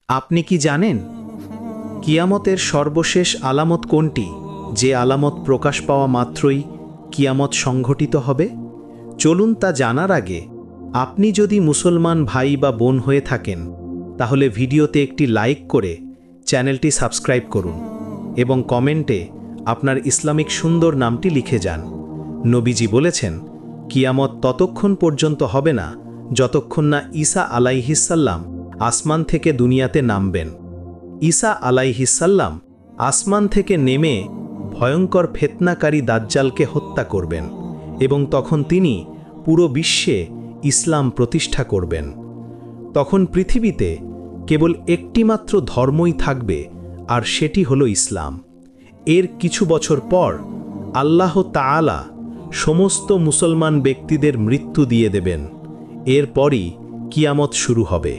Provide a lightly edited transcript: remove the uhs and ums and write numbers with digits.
আপনি কি জানেন কিয়ামতের সর্বশেষ আলামত কোনটি, যে আলামত প্রকাশ পাওয়া মাত্রই কিয়ামত সংঘটিত হবে? চলুন তা জানার আগে আপনি যদি মুসলমান ভাই বা বোন হয়ে থাকেন তাহলে ভিডিওতে একটি লাইক করে চ্যানেলটি সাবস্ক্রাইব করুন এবং কমেন্টে আপনার ইসলামিক সুন্দর নামটি লিখে যান। নবীজি বলেছেন, কিয়ামত ততক্ষণ পর্যন্ত হবে না যতক্ষণ না ঈসা আলাইহিসসাল্লাম আসমান থেকে দুনিয়াতে নামবেন। ঈসা আলাইহিসসাল্লাম আসমান থেকে নেমে ভয়ঙ্কর ফিতনাকারী দাজ্জালকে হত্যা করবেন এবং তখন তিনি পুরো বিশ্বে ইসলাম প্রতিষ্ঠা করবেন। তখন পৃথিবীতে কেবল একটিমাত্র ধর্মই থাকবে, আর সেটি হলো ইসলাম। এর কিছু বছর পর আল্লাহ তাআলা সমস্ত মুসলমান ব্যক্তিদের মৃত্যু দিয়ে দেবেন। এরপরই কিয়ামত শুরু হবে।